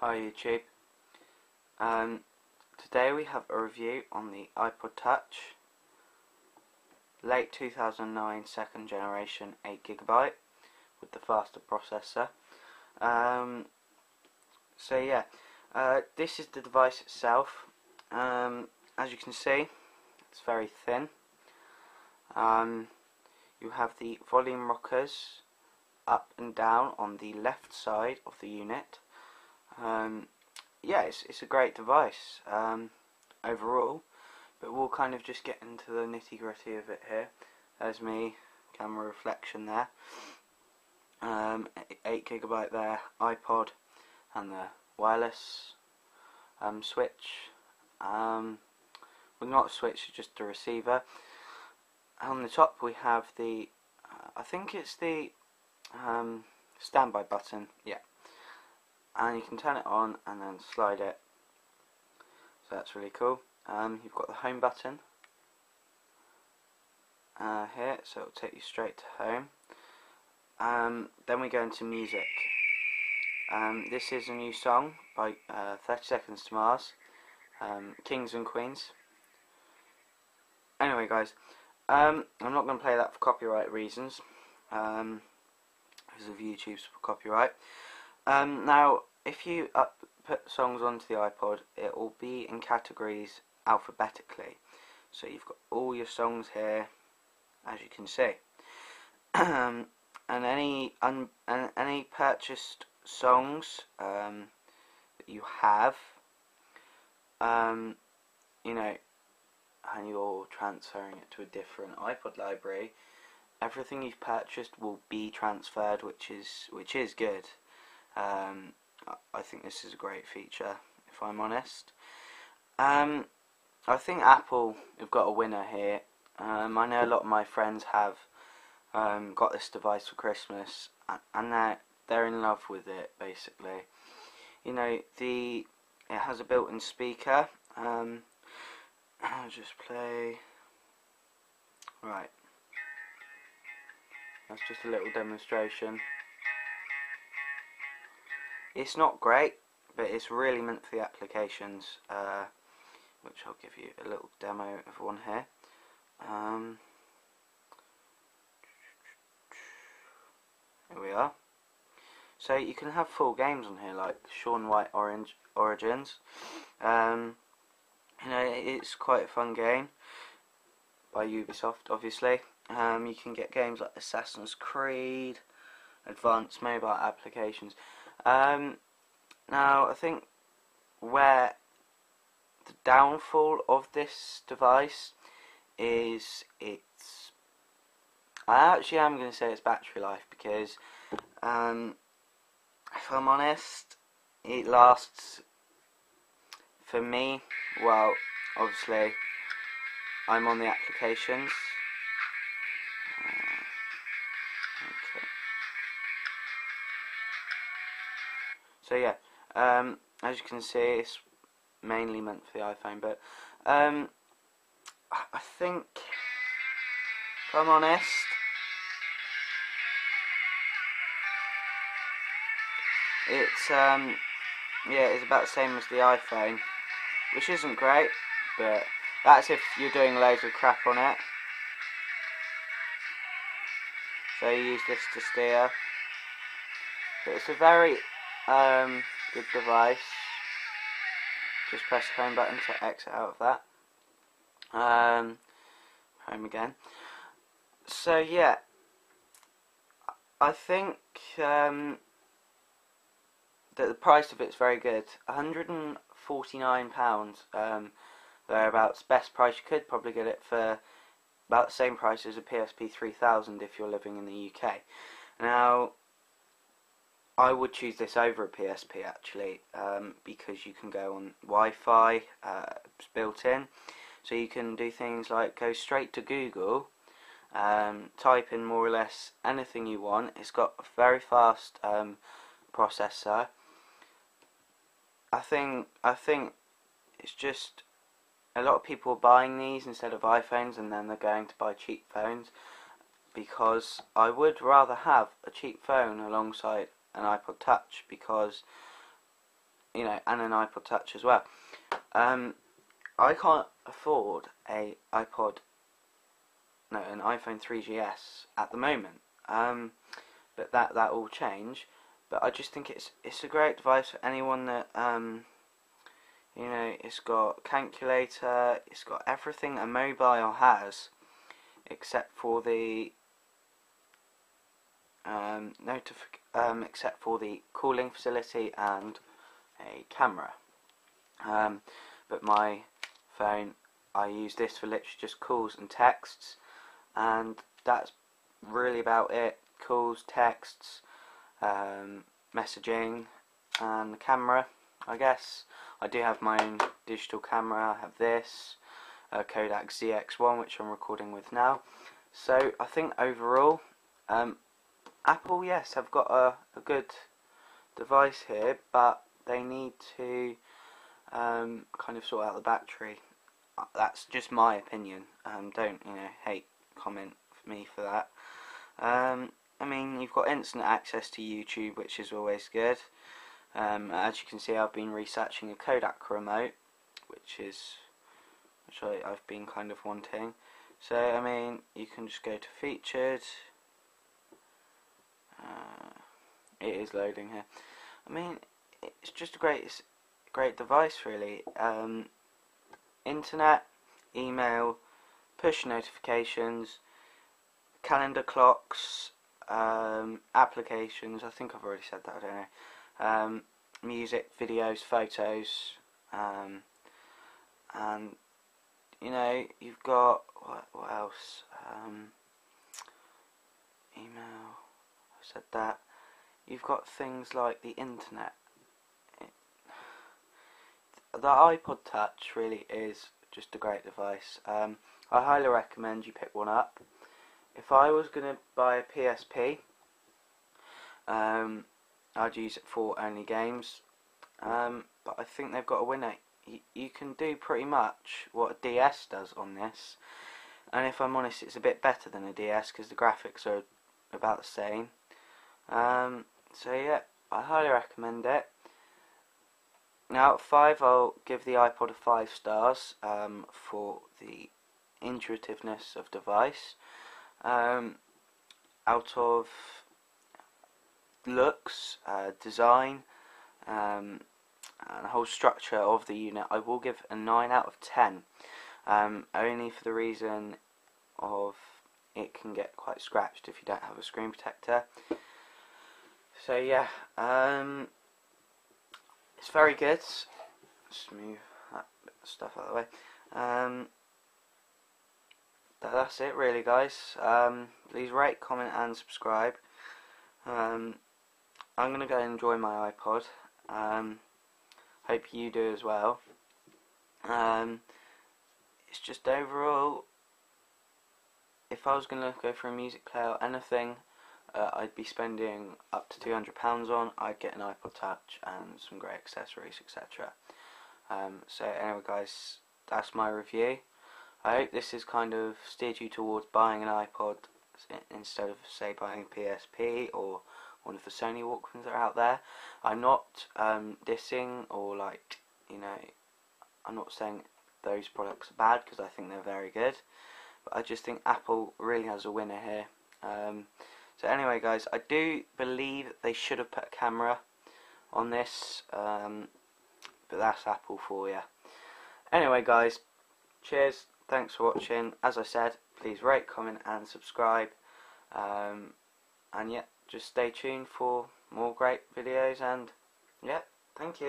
Hi YouTube. Today we have a review on the iPod Touch, late 2009 second generation 8GB with the faster processor. This is the device itself. As you can see, it's very thin. You have the volume rockers up and down on the left side of the unit. It's a great device overall, but we'll kind of just get into the nitty gritty of it here. There's me, camera reflection there, 8GB there, iPod, and the wireless switch. Well, not a switch, just a receiver. On the top we have the, I think it's the standby button, yeah. And you can turn it on and then slide it, so that's really cool. You've got the home button here, so it'll take you straight to home. Then we go into music. This is a new song by 30 Seconds to Mars, Kings and Queens. Anyway guys, I'm not going to play that for copyright reasons, because of YouTube's copyright. Now, if you put songs onto the iPod, it will be in categories alphabetically. So you've got all your songs here, as you can see. And any purchased songs that you have, and you're transferring it to a different iPod library, everything you've purchased will be transferred, which is good. I think this is a great feature, if I'm honest. I think Apple have got a winner here. I know a lot of my friends have got this device for Christmas, and they're in love with it, basically. It has a built-in speaker. I'll just play. Right. That's just a little demonstration. It's not great, but it's really meant for the applications, which I'll give you a little demo of one here. Here we are. So you can have full games on here, like Shaun White Origins. It's quite a fun game by Ubisoft, obviously. You can get games like Assassin's Creed, advanced mobile applications. Now I think where the downfall of this device is I actually am going to say it's battery life, because if I'm honest, it lasts, for me, well, obviously I'm on the applications. So yeah, as you can see, it's mainly meant for the iPhone, but I think, if I'm honest, it's about the same as the iPhone, which isn't great, but that's if you're doing loads of crap on it. So you use this to steer, but it's a very good device. Just press the home button to exit out of that. Home again. So yeah, I think that the price of it's very good. £149 thereabouts. Best price you could probably get it for about the same price as a PSP 3000 if you're living in the UK. Now, I would choose this over a PSP actually, because you can go on Wi-Fi, it's built in, so you can do things like go straight to Google, type in more or less anything you want. It's got a very fast processor. I think it's just a lot of people are buying these instead of iPhones, and then they're going to buy cheap phones, because I would rather have a cheap phone alongside an iPod Touch, because you know, and an iPod Touch as well. I can't afford an iPhone 3GS at the moment. But that will change. But I just think it's a great device for anyone that you know, it's got calculator, it's got everything a mobile has, except for the calling facility and a camera. But my phone, I use this for literally just calls and texts, and that's really about it. Calls, texts, messaging, and the camera, I guess. I do have my own digital camera. I have this Kodak ZX1, which I'm recording with now. So I think overall, Apple, yes, have got a good device here, but they need to kind of sort out the battery. That's just my opinion. Don't, you know, comment me for that. I mean, you've got instant access to YouTube, which is always good. As you can see, I've been researching a Kodak remote, which I've been kind of wanting. So, I mean, you can just go to featured. It is loading here. I mean, it's just a great device, really. Internet, email, push notifications, calendar clocks, applications. I think I've already said that. I don't know. Music, videos, photos, and you know, you've got what else? Email. I said that. You've got things like the internet. The iPod Touch really is just a great device. I highly recommend you pick one up. If I was going to buy a PSP, I'd use it for only games. But I think they've got a winner. You can do pretty much what a DS does on this. And if I'm honest, it's a bit better than a DS because the graphics are about the same. So yeah, I highly recommend it. Now, out of 5, I'll give the iPod a 5 stars for the intuitiveness of device. Out of looks, design, and the whole structure of the unit, I will give a 9 out of 10. Only for the reason of it can get quite scratched if you don't have a screen protector. So yeah, it's very good. Just move that bit of stuff out of the way. That's it really, guys. Please rate, comment and subscribe. I'm going to go and enjoy my iPod. Hope you do as well. It's just overall, if I was going to go for a music player or anything, I'd be spending up to £200 on. I'd get an iPod Touch and some great accessories, etc. So anyway, guys, that's my review. I hope this has kind of steered you towards buying an iPod instead of, say, buying a PSP or one of the Sony Walkmans that are out there. I'm not dissing or, like, you know, I'm not saying those products are bad, because I think they're very good. But I just think Apple really has a winner here. So anyway, guys, I do believe they should have put a camera on this, but that's Apple for you. Anyway, guys, cheers, thanks for watching. As I said, please rate, comment and subscribe, and yeah, just stay tuned for more great videos, and yeah, thank you.